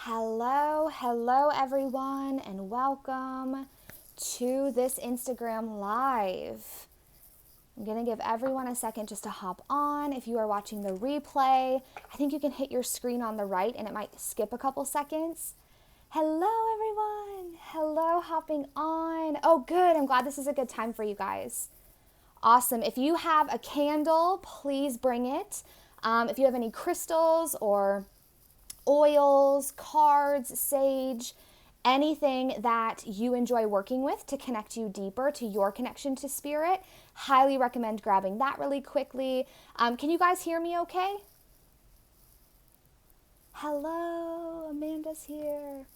Hello everyone, and welcome to this Instagram Live. I'm going to give everyone a second just to hop on. If you are watching the replay, I think you can hit your screen on the right and it might skip a couple seconds. Hello everyone. Hello, hopping on. Oh, good. I'm glad this is a good time for you guys. Awesome. If you have a candle, please bring it. If you have any crystals or oils, cards, sage, anything that you enjoy working with to connect you deeper to your connection to spirit, highly recommend grabbing that really quickly. Can you guys hear me okay? Hello, Amanda's here.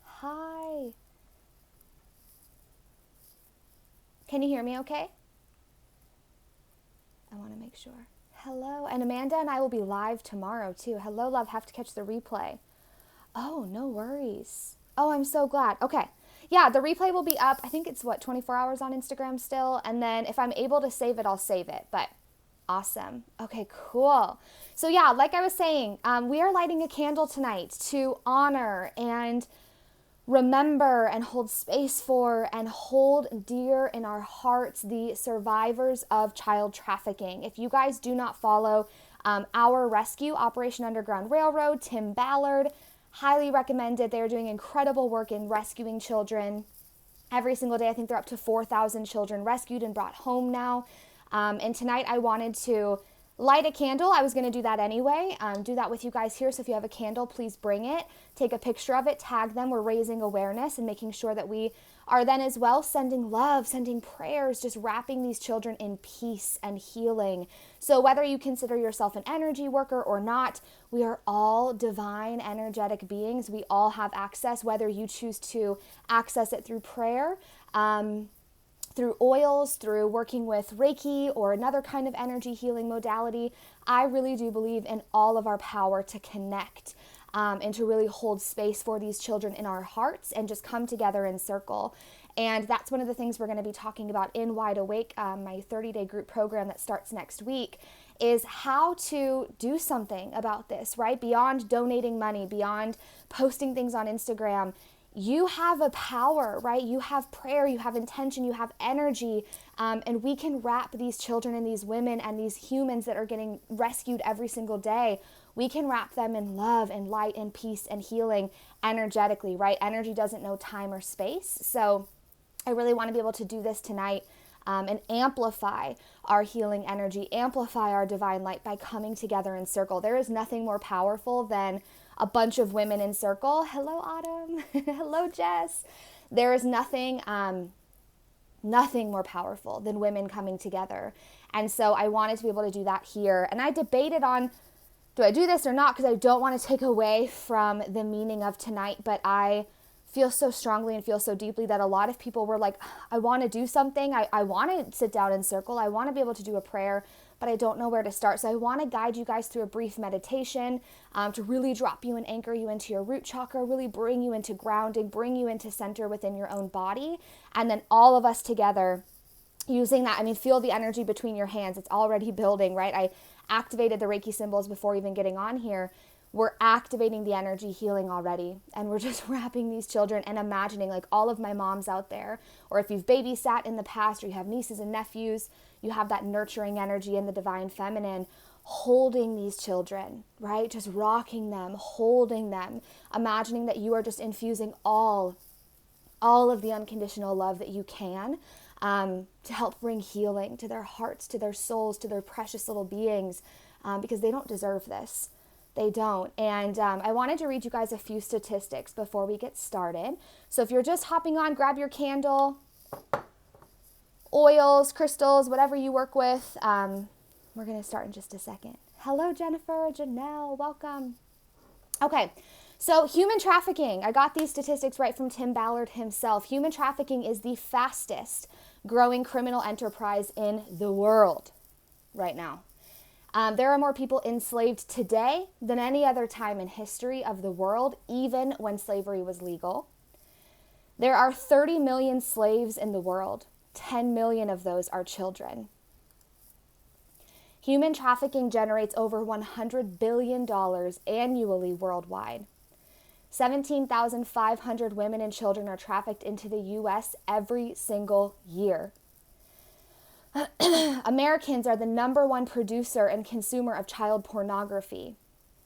Hi. Can you hear me okay? I want to make sure. Hello, and Amanda and I will be live tomorrow too. Hello, love, have to catch the replay. Oh, no worries. Oh, I'm so glad. Okay. Yeah, the replay will be up. I think it's 24 hours on Instagram still. And then if I'm able to save it, I'll save it. But awesome. Okay, cool. So yeah, like I was saying, we are lighting a candle tonight to honor and remember and hold space for and hold dear in our hearts the survivors of child trafficking. If you guys do not follow our rescue, Operation Underground Railroad, Tim Ballard, highly recommend it. They are doing incredible work in rescuing children. Every single day, I think they're up to 4,000 children rescued and brought home now. And tonight I wanted to light a candle. I was going to do that anyway. Do that with you guys here. So if you have a candle, please bring it. Take a picture of it. Tag them. We're raising awareness and making sure that we are then as well sending love, sending prayers, just wrapping these children in peace and healing. So whether you consider yourself an energy worker or not, we are all divine energetic beings. We all have access, whether you choose to access it through prayer, through oils, through working with Reiki or another kind of energy healing modality. I really do believe in all of our power to connect and to really hold space for these children in our hearts and just come together in circle. And that's one of the things we're going to be talking about in Wide Awake, my 30-day group program that starts next week, is how to do something about this, right? Beyond donating money, beyond posting things on Instagram. You have a power, right? You have prayer, you have intention, you have energy, and we can wrap these children and these women and these humans that are getting rescued every single day. We can wrap them in love and light and peace and healing energetically, right? Energy doesn't know time or space. So I really want to be able to do this tonight and amplify our healing energy, amplify our divine light by coming together in circle. There is nothing more powerful than a bunch of women in circle. Hello, Autumn. Hello, Jess. There is nothing more powerful than women coming together. And so I wanted to be able to do that here. And I debated on, do I do this or not? Because I don't want to take away from the meaning of tonight, but I feel so strongly and feel so deeply that a lot of people were like, I want to do something. I want to sit down in circle. I want to be able to do a prayer, but I don't know where to start. So I want to guide you guys through a brief meditation to really drop you and anchor you into your root chakra, really bring you into grounding, bring you into center within your own body. And then all of us together using that, feel the energy between your hands. It's already building, right? I activated the Reiki symbols before even getting on here. We're activating the energy healing already, and we're just wrapping these children and imagining, like all of my moms out there, or if you've babysat in the past or you have nieces and nephews, you have that nurturing energy in the divine feminine, holding these children, right? Just rocking them, holding them, imagining that you are just infusing all of the unconditional love that you can to help bring healing to their hearts, to their souls, to their precious little beings, because they don't deserve this. They don't. And I wanted to read you guys a few statistics before we get started. So if you're just hopping on, grab your candle, oils, crystals, whatever you work with. We're going to start in just a second. Hello, Jennifer, Janelle, welcome. Okay, so human trafficking. I got these statistics right from Tim Ballard himself. Human trafficking is the fastest growing criminal enterprise in the world right now. There are more people enslaved today than any other time in history of the world, even when slavery was legal. There are 30 million slaves in the world. 10 million of those are children. Human trafficking generates over $100 billion annually worldwide. 17,500 women and children are trafficked into the U.S. every single year. Americans are the #1 producer and consumer of child pornography.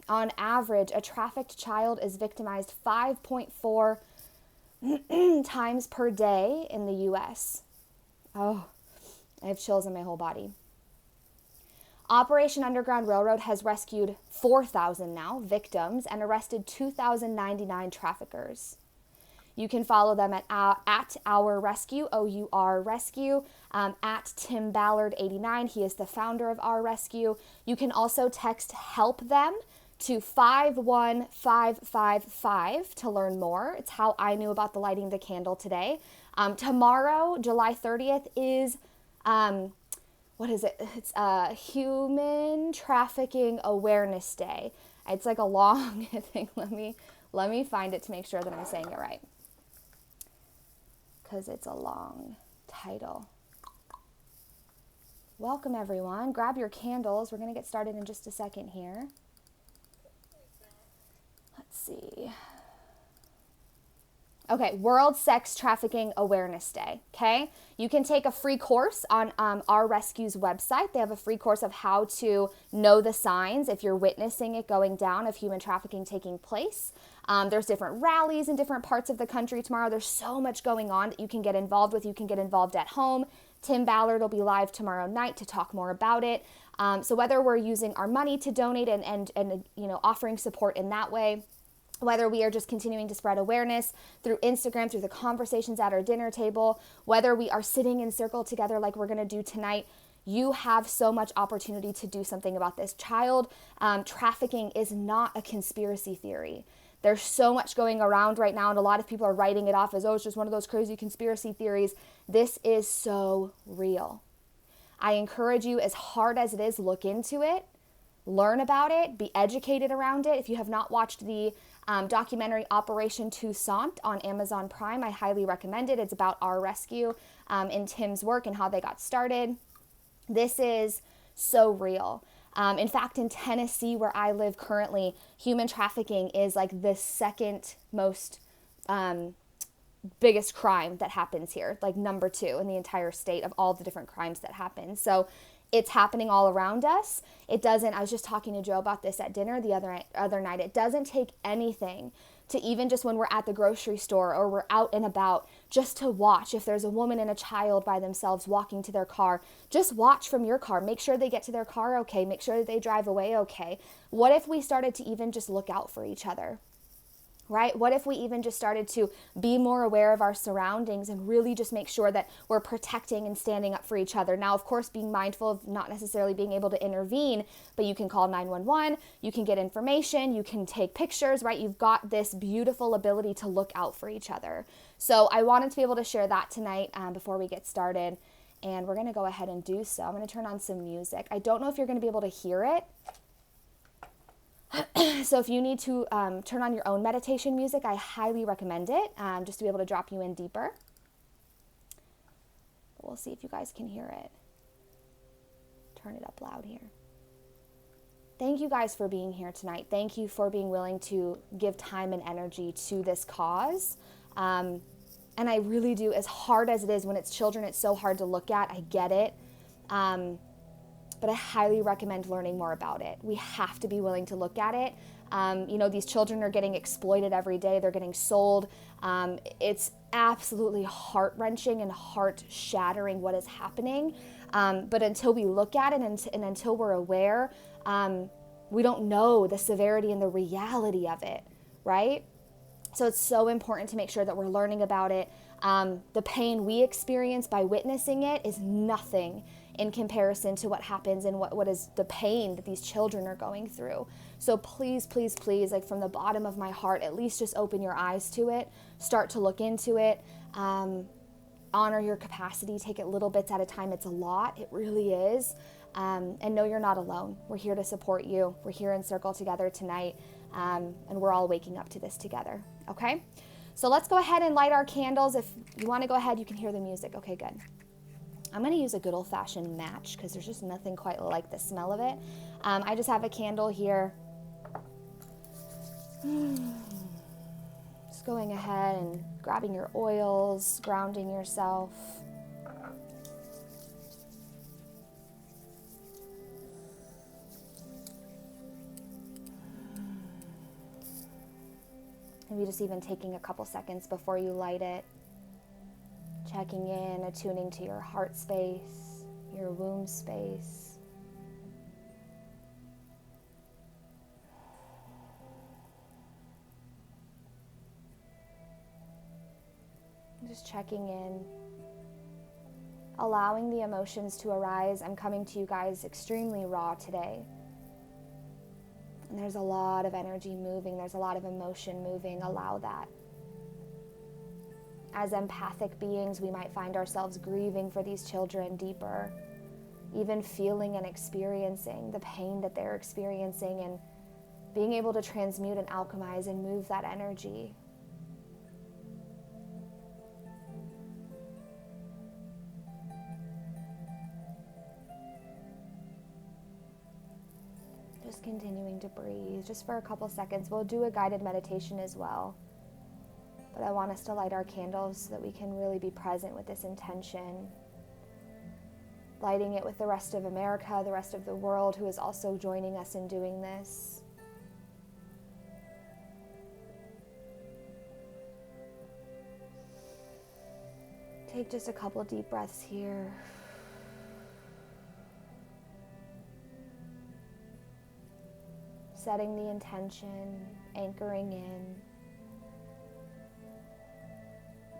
On average, a trafficked child is victimized 5.4 times per day in the U.S. Oh, I have chills in my whole body. Operation Underground Railroad has rescued 4,000 now victims and arrested 2,099 traffickers. You can follow them at Our Rescue, OUR Rescue, at Tim Ballard 89. He is the founder of Our Rescue. You can also text help them to 51555 to learn more. It's how I knew about the lighting the candle today. Tomorrow, July 30th, is what is it? It's Human Trafficking Awareness Day. It's like a long thing. Let me find it to make sure that I'm saying it right, because it's a long title. Welcome everyone. Grab your candles. We're going to get started in just a second here. Let's see. Okay, World Sex Trafficking Awareness Day, okay? You can take a free course on Our Rescue's website. They have a free course of how to know the signs if you're witnessing it going down, of human trafficking taking place. There's different rallies in different parts of the country tomorrow. There's so much going on that you can get involved with. You can get involved at home. Tim Ballard will be live tomorrow night to talk more about it. So whether we're using our money to donate and you know, offering support in that way, whether we are just continuing to spread awareness through Instagram, through the conversations at our dinner table, whether we are sitting in circle together like we're going to do tonight, you have so much opportunity to do something about this. Child trafficking is not a conspiracy theory. There's so much going around right now, and a lot of people are writing it off as, oh, it's just one of those crazy conspiracy theories. This is so real. I encourage you, as hard as it is, look into it, learn about it, be educated around it. If you have not watched the documentary Operation Toussaint on Amazon Prime, I highly recommend it. It's about Our Rescue and Tim's work and how they got started. This is so real. In fact, in Tennessee, where I live currently, human trafficking is like the second most biggest crime that happens here, like #2 in the entire state of all the different crimes that happen. So it's happening all around us. It doesn't, I was just talking to Joe about this at dinner the other night. It doesn't take anything to, even just when we're at the grocery store or we're out and about, just to watch. If there's a woman and a child by themselves walking to their car, just watch from your car. Make sure they get to their car okay. Make sure that they drive away okay. What if we started to even just look out for each other? Right? What if we even just started to be more aware of our surroundings and really just make sure that we're protecting and standing up for each other? Now, of course, being mindful of not necessarily being able to intervene, but you can call 911, you can get information, you can take pictures, right? You've got this beautiful ability to look out for each other. So I wanted to be able to share that tonight before we get started, and we're going to go ahead and do so. I'm going to turn on some music. I don't know if you're going to be able to hear it. So if you need to turn on your own meditation music, I highly recommend it, just to be able to drop you in deeper. But we'll see if you guys can hear it. Turn it up loud here. Thank you guys for being here tonight. Thank you for being willing to give time and energy to this cause. And I really do, as hard as it is when it's children, it's so hard to look at. I get it. But I highly recommend learning more about it. We have to be willing to look at it. You know, these children are getting exploited every day. They're getting sold. It's absolutely heart-wrenching and heart-shattering what is happening. But until we look at it and until we're aware, we don't know the severity and the reality of it, right? So it's so important to make sure that we're learning about it. The pain we experience by witnessing it is nothing in comparison to what happens and what is the pain that these children are going through. So please, please, please, like from the bottom of my heart, at least just open your eyes to it, start to look into it, honor your capacity, take it little bits at a time. It's a lot, it really is. And know you're not alone. We're here to support you. We're here in circle together tonight, and we're all waking up to this together, okay? So let's go ahead and light our candles. If you want to go ahead, you can hear the music. Okay, good. I'm going to use a good old-fashioned match because there's just nothing quite like the smell of it. I just have a candle here. going ahead and grabbing your oils, grounding yourself. Maybe just even taking a couple seconds before you light it, checking in, attuning to your heart space, your womb space. Just checking in, allowing the emotions to arise. I'm coming to you guys extremely raw today. And there's a lot of energy moving. There's a lot of emotion moving. Allow that. As empathic beings, we might find ourselves grieving for these children deeper, even feeling and experiencing the pain that they're experiencing and being able to transmute and alchemize and move that energy. Just continuing to breathe just for a couple seconds. We'll do a guided meditation as well. But I want us to light our candles so that we can really be present with this intention. Lighting it with the rest of America, the rest of the world who is also joining us in doing this. Take just a couple deep breaths here. Setting the intention, anchoring in,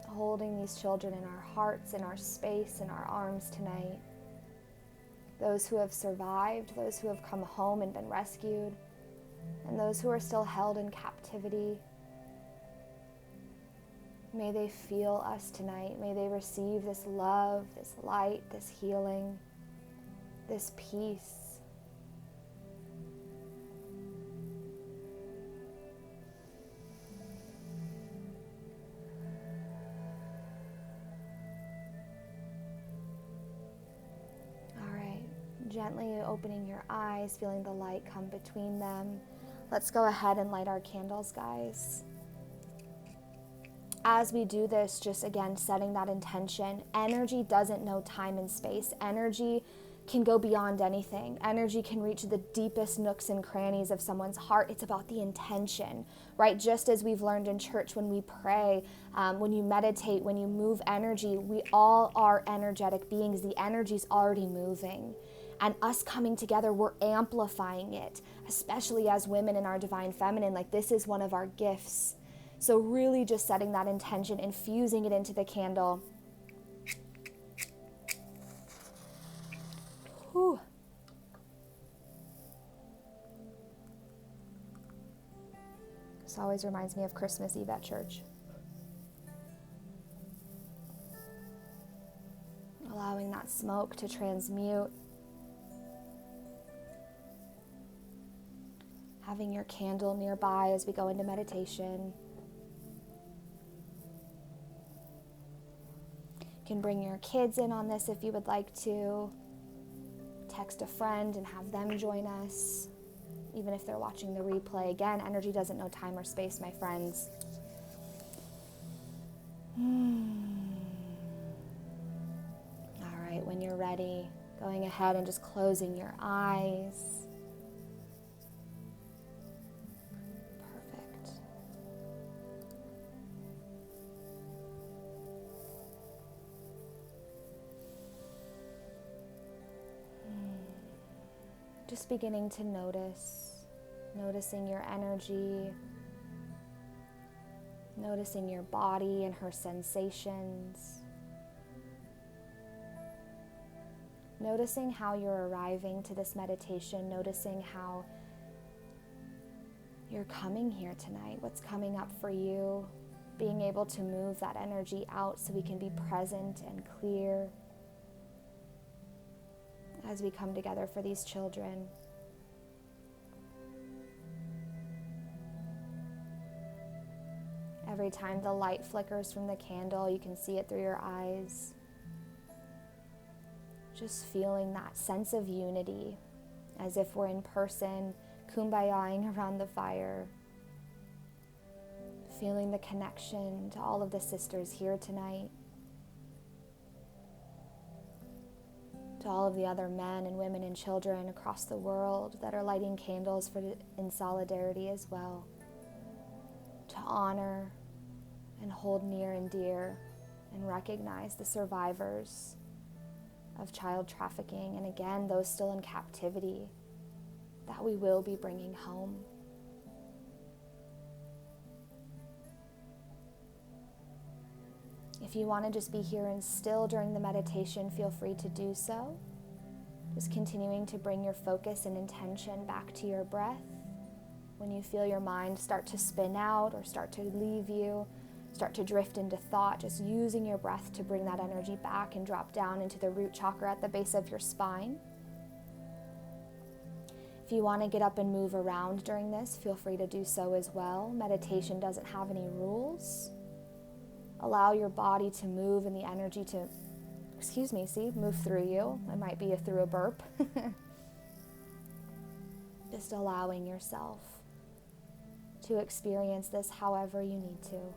holding these children in our hearts, in our space, in our arms tonight. Those who have survived, those who have come home and been rescued, and those who are still held in captivity. May they feel us tonight. May they receive this love, this light, this healing, this peace. Gently opening your eyes, feeling the light come between them. Let's go ahead and light our candles, guys. As we do this, just again, setting that intention. Energy doesn't know time and space. Energy can go beyond anything. Energy can reach the deepest nooks and crannies of someone's heart. It's about the intention, right? Just as we've learned in church when we pray, when you meditate, when you move energy, we all are energetic beings. The energy's already moving. And us coming together, we're amplifying it, especially as women in our divine feminine. Like, this is one of our gifts. So really just setting that intention, infusing it into the candle. Whew. This always reminds me of Christmas Eve at church. Allowing that smoke to transmute. Having your candle nearby as we go into meditation. You can bring your kids in on this if you would like to. Text a friend and have them join us, even if they're watching the replay. Again, energy doesn't know time or space, my friends. All right, when you're ready, going ahead and just closing your eyes. Just beginning to noticing your energy, noticing your body and her sensations, noticing how you're arriving to this meditation, noticing how you're coming here tonight, what's coming up for you, being able to move that energy out so we can be present and clear as we come together for these children. Every time the light flickers from the candle, you can see it through your eyes. Just feeling that sense of unity, as if we're in person, kumbayaing around the fire. Feeling the connection to all of the sisters here tonight, to all of the other men and women and children across the world that are lighting candles in solidarity as well, to honor and hold near and dear and recognize the survivors of child trafficking, and again, those still in captivity that we will be bringing home. If you want to just be here and still during the meditation, feel free to do so. Just continuing to bring your focus and intention back to your breath. When you feel your mind start to spin out or start to leave you, start to drift into thought, just using your breath to bring that energy back and drop down into the root chakra at the base of your spine. If you want to get up and move around during this, feel free to do so as well. Meditation doesn't have any rules. Allow your body to move and the energy to, move through you. It might be through a burp. Just allowing yourself to experience this however you need to.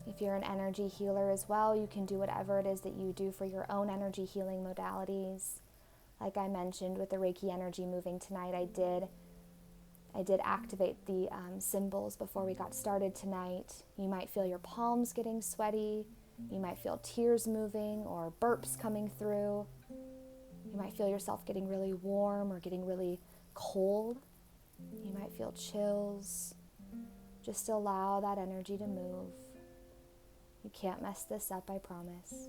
If you're an energy healer as well, you can do whatever it is that you do for your own energy healing modalities. Like I mentioned with the Reiki energy moving tonight, I did activate the symbols before we got started tonight. You might feel your palms getting sweaty. You might feel tears moving or burps coming through. You might feel yourself getting really warm or getting really cold. You might feel chills. Just allow that energy to move. You can't mess this up, I promise.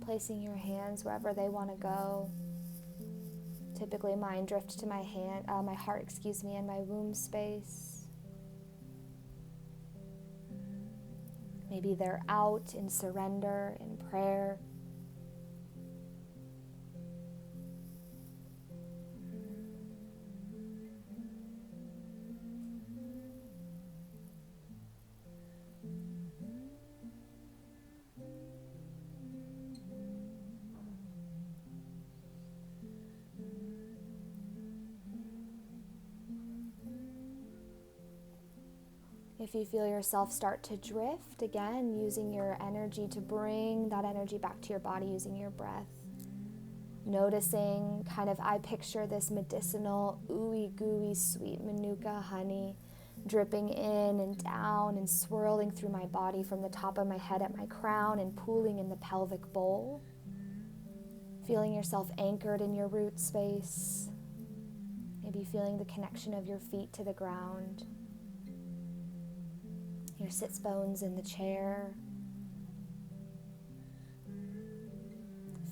Placing your hands wherever they want to go. Typically mine drift to my heart, and my womb space. Maybe they're out in surrender, in prayer. If you feel yourself start to drift, again, using your energy to bring that energy back to your body using your breath. Noticing I picture this medicinal, ooey gooey, sweet manuka honey dripping in and down and swirling through my body from the top of my head at my crown and pooling in the pelvic bowl. Feeling yourself anchored in your root space. Maybe feeling the connection of your feet to the ground. Your sits bones in the chair.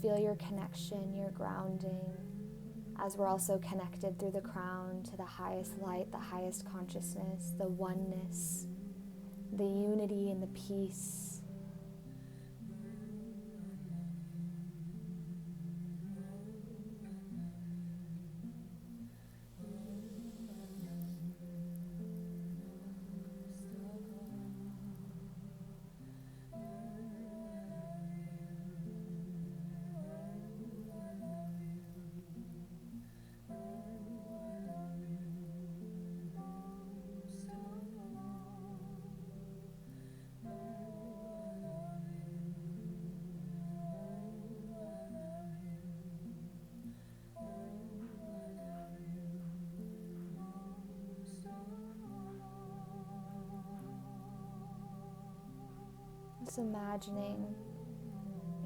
Feel your connection, your grounding, as we're also connected through the crown to the highest light, the highest consciousness, the oneness, the unity and the peace. Just imagining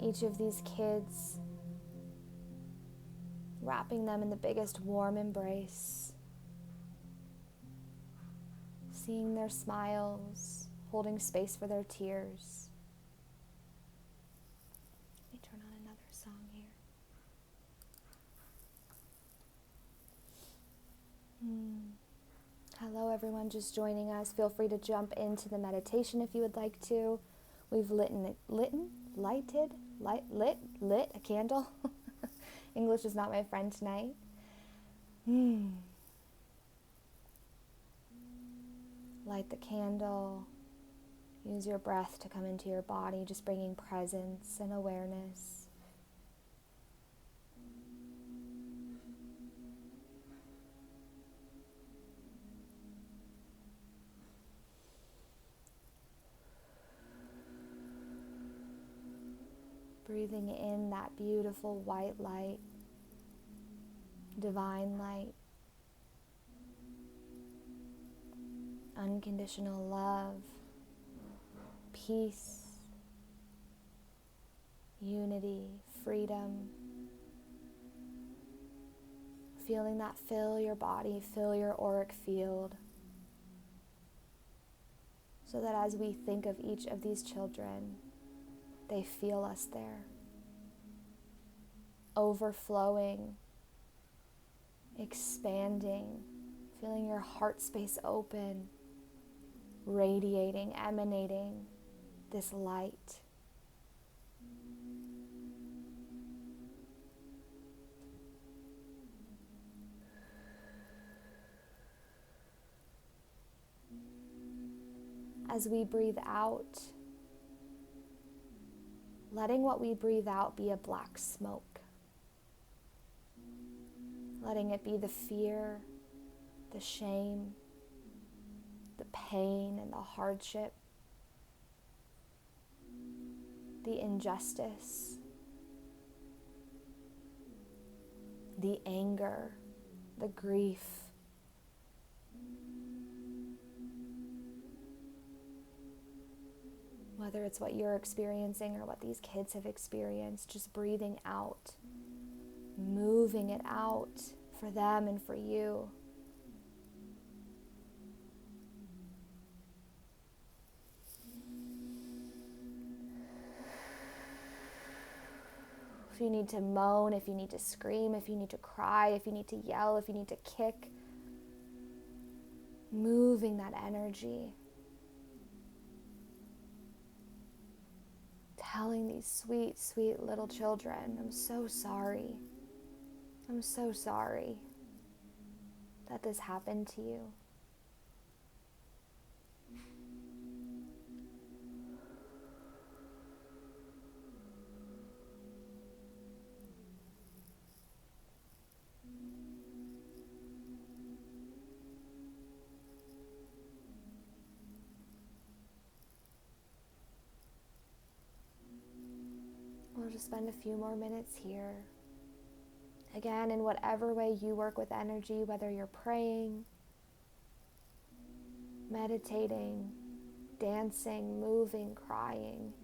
each of these kids, wrapping them in the biggest warm embrace, seeing their smiles, holding space for their tears. Let me turn on another song. everyone just joining us. Feel free to jump into the meditation if you would like to. We've lit a candle. English is not my friend tonight. Light the candle. Use your breath to come into your body, just bringing presence and awareness. Breathing in that beautiful white light, divine light, unconditional love, peace, unity, freedom. Feeling that fill your body, fill your auric field, so that as we think of each of these children, they feel us there, overflowing, expanding, feeling your heart space open, radiating, emanating this light. As we breathe out, letting what we breathe out be a black smoke. Letting it be the fear, the shame, the pain and the hardship, the injustice, the anger, the grief. Whether it's what you're experiencing or what these kids have experienced, just breathing out, moving it out for them and for you. If you need to moan, if you need to scream, if you need to cry, if you need to yell, if you need to kick, moving that energy. Telling these sweet, sweet little children, I'm so sorry. I'm so sorry that this happened to you. We'll just spend a few more minutes here. Again, in whatever way you work with energy, whether you're praying, meditating, dancing, moving, crying,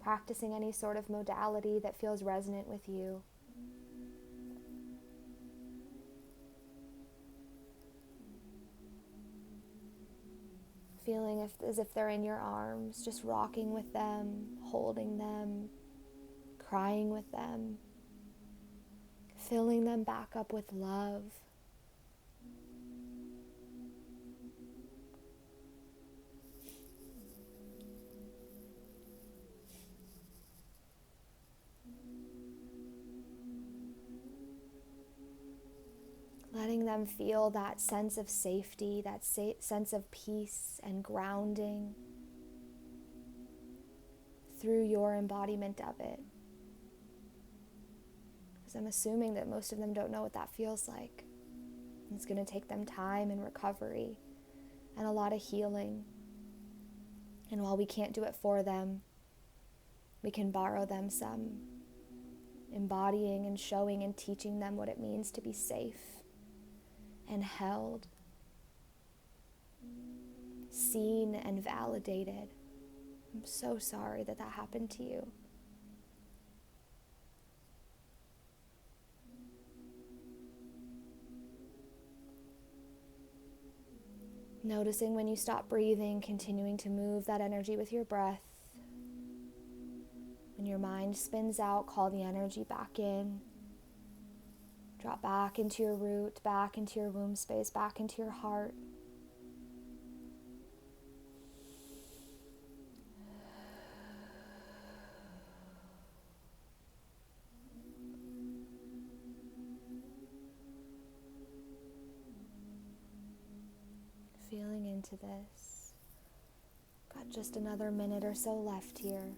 practicing any sort of modality that feels resonant with you. Feeling as if they're in your arms, just rocking with them, holding them, crying with them, filling them back up with love. Letting them feel that sense of safety, that sense of peace and grounding through your embodiment of it. Because I'm assuming that most of them don't know what that feels like. It's going to take them time and recovery and a lot of healing. And while we can't do it for them, we can borrow them some, embodying and showing and teaching them what it means to be safe and held, seen and validated. I'm so sorry that that happened to you. Noticing when you stop breathing, continuing to move that energy with your breath. When your mind spins out, call the energy back in. Drop back into your root, back into your womb space, back into your heart. into this. Got just another minute or so left here.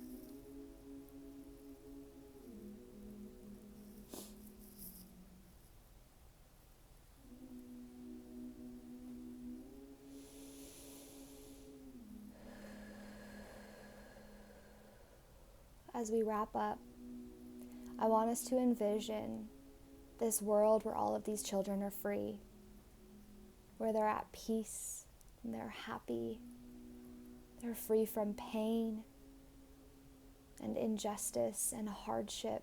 As we wrap up, I want us to envision this world where all of these children are free, where they're at peace and they're happy. They're free from pain and injustice and hardship.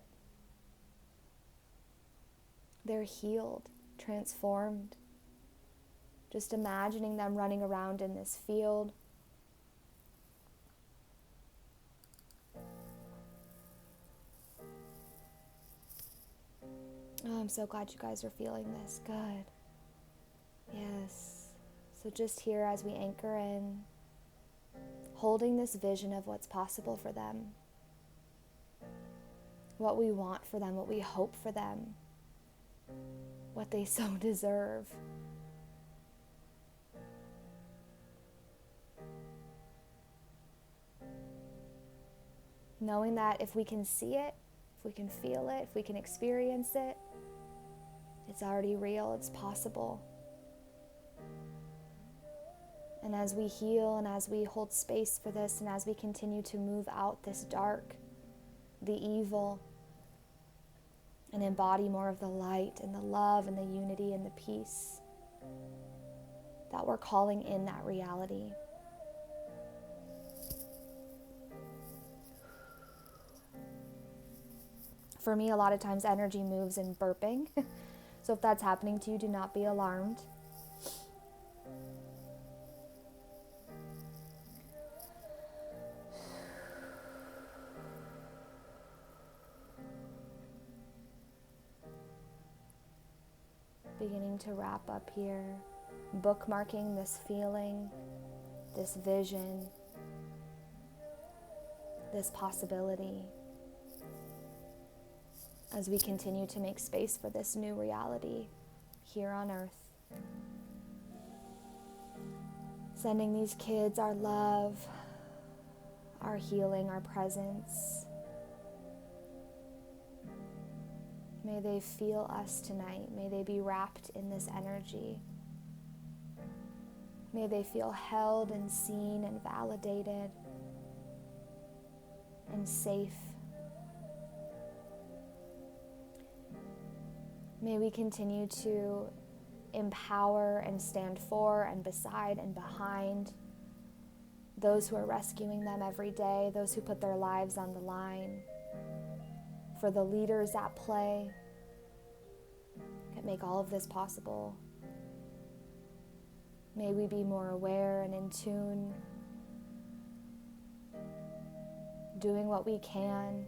They're healed, transformed. Just imagining them running around in this field. Oh, I'm so glad you guys are feeling this. Good. Yes. So just here as we anchor in, holding this vision of what's possible for them, what we want for them, what we hope for them, what they so deserve. Knowing that if we can see it, if we can feel it, if we can experience it, it's already real, it's possible. And as we heal and as we hold space for this and as we continue to move out this dark, the evil, and embody more of the light and the love and the unity and the peace, that we're calling in that reality. For me, a lot of times energy moves in burping. So if that's happening to you, do not be alarmed. Beginning to wrap up here, bookmarking this feeling, this vision, this possibility, as we continue to make space for this new reality here on earth. Sending these kids our love, our healing, our presence. May they feel us tonight. May they be wrapped in this energy. May they feel held and seen and validated and safe. May we continue to empower and stand for and beside and behind those who are rescuing them every day, those who put their lives on the line, for the leaders at play that make all of this possible. May we be more aware and in tune, doing what we can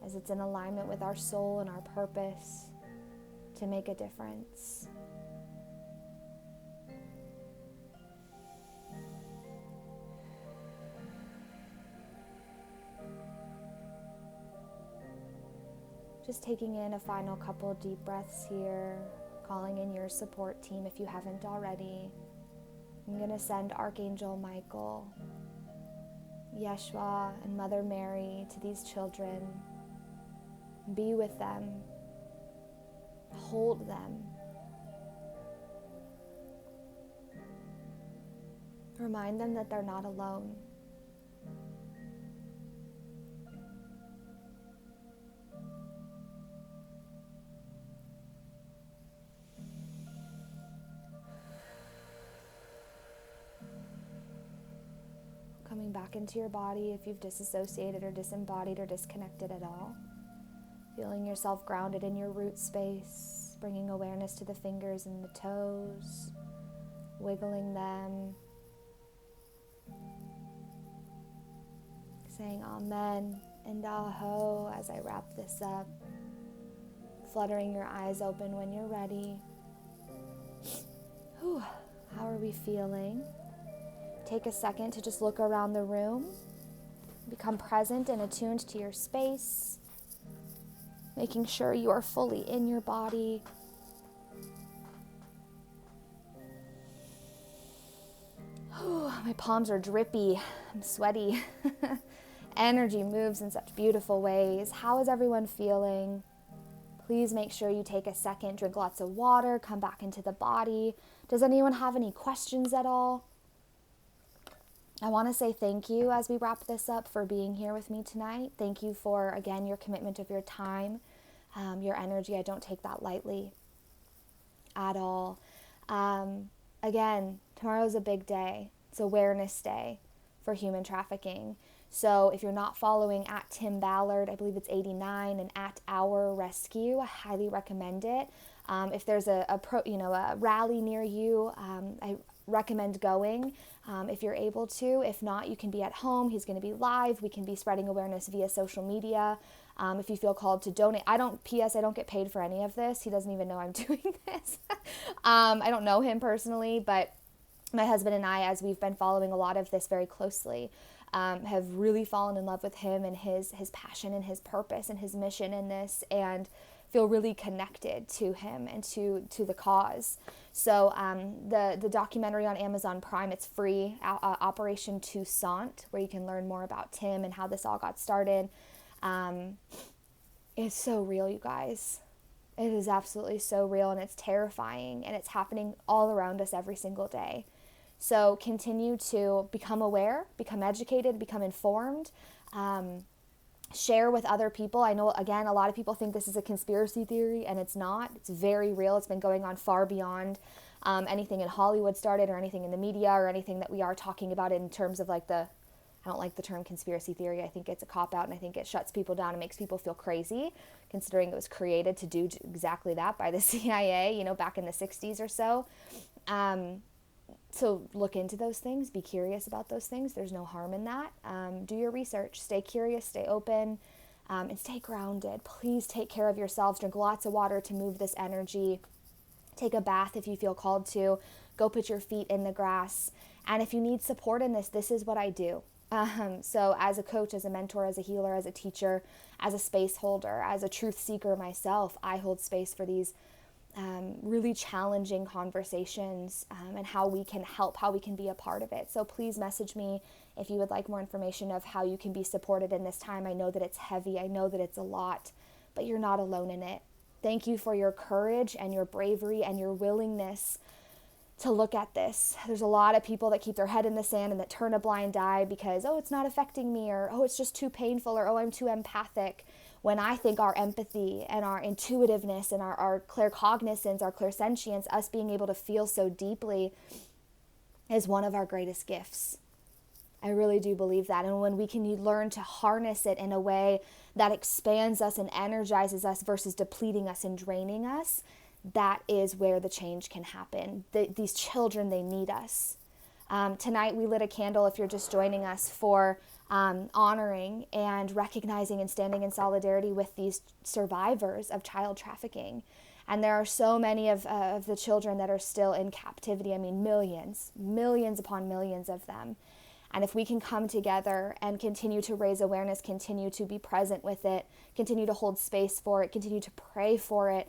as it's in alignment with our soul and our purpose to make a difference. Just taking in a final couple deep breaths here, calling in your support team if you haven't already. I'm going to send Archangel Michael, Yeshua, and Mother Mary to these children. Be with them. Hold them. Remind them that they're not alone. Coming back into your body if you've disassociated or disembodied or disconnected at all. Feeling yourself grounded in your root space, bringing awareness to the fingers and the toes, wiggling them, saying Amen and Aho as I wrap this up, fluttering your eyes open when you're ready. Whew. How are we feeling? Take a second to just look around the room, become present and attuned to your space, making sure you are fully in your body. My palms are drippy. I'm sweaty. Energy moves in such beautiful ways. How is everyone feeling? Please make sure you take a second, drink lots of water, come back into the body. Does anyone have any questions at all? I want to say thank you as we wrap this up for being here with me tonight. Thank you for, again, your commitment of your time, your energy. I don't take that lightly at all. Again, tomorrow's a big day. It's Awareness Day for human trafficking. So if you're not following at Tim Ballard, I believe it's 89, and at Our Rescue, I highly recommend it. If there's a rally near you, I recommend going if you're able to. If not, you can be at home. He's going to be live. We can be spreading awareness via social media. If you feel called to donate, I don't get paid for any of this. He doesn't even know I'm doing this. I don't know him personally, but my husband and I, as we've been following a lot of this very closely, have really fallen in love with him and his passion and his purpose and his mission in this, and feel really connected to him and to the cause. So the documentary on Amazon Prime, it's free, Operation Toussaint, where you can learn more about Tim and how this all got started. It's so real, you guys. It is absolutely so real, and it's terrifying, and it's happening all around us every single day. So continue to become aware, become educated, become informed, share with other people. I know, again, a lot of people think this is a conspiracy theory, and it's not. It's very real. It's been going on far beyond anything in Hollywood started, or anything in the media, or anything that we are talking about in terms of like I don't like the term conspiracy theory. I think it's a cop-out, and I think it shuts people down and makes people feel crazy, considering it was created to do exactly that by the CIA, back in the 60s or so. So look into those things, be curious about those things. There's no harm in that. Do your research, stay curious, stay open, and stay grounded. Please take care of yourselves. Drink lots of water to move this energy. Take a bath if you feel called to. Go put your feet in the grass. And if you need support in this is what I do. So as a coach, as a mentor, as a healer, as a teacher, as a space holder, as a truth seeker myself, I hold space for these really challenging conversations, and how we can help, how we can be a part of it. So please message me if you would like more information of how you can be supported in this time. I know that it's heavy. I know that it's a lot, but you're not alone in it. Thank you for your courage and your bravery and your willingness to look at this. There's a lot of people that keep their head in the sand and that turn a blind eye because, it's not affecting me, or, it's just too painful, or, I'm too empathic. When I think our empathy and our intuitiveness and our claircognizance, our clairsentience, us being able to feel so deeply, is one of our greatest gifts. I really do believe that. And when we can learn to harness it in a way that expands us and energizes us versus depleting us and draining us, that is where the change can happen. These children, they need us. Tonight we lit a candle, if you're just joining us, for honoring and recognizing and standing in solidarity with these survivors of child trafficking. And there are so many of the children that are still in captivity. I mean, millions upon millions of them. And if we can come together and continue to raise awareness, continue to be present with it, continue to hold space for it, continue to pray for it,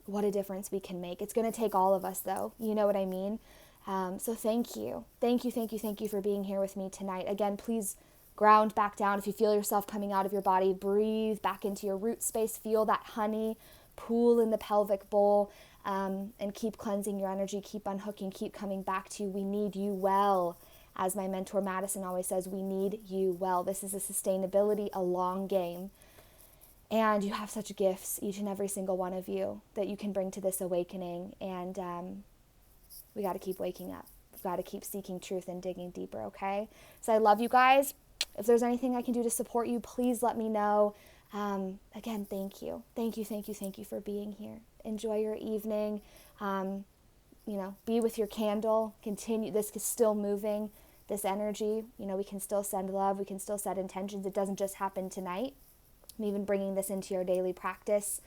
what a difference we can make. It's going to take all of us, though. You know what I mean? So thank you. Thank you for being here with me tonight. Again, please ground back down. If you feel yourself coming out of your body, breathe back into your root space. Feel that honey pool in the pelvic bowl, and keep cleansing your energy. Keep unhooking. Keep coming back to you. We need you well. As my mentor Madison always says, we need you well. This is a sustainability, a long game. And you have such gifts, each and every single one of you, that you can bring to this awakening. And we got to keep waking up. We've got to keep seeking truth and digging deeper, okay? So I love you guys. If there's anything I can do to support you, please let me know. Again, thank you. Thank you for being here. Enjoy your evening. Be with your candle. Continue. This is still moving, this energy. We can still send love. We can still set intentions. It doesn't just happen tonight. Even bringing this into your daily practice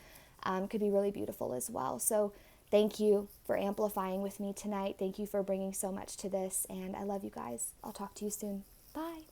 could be really beautiful as well. So thank you for amplifying with me tonight. Thank you for bringing so much to this. And I love you guys. I'll talk to you soon. Bye.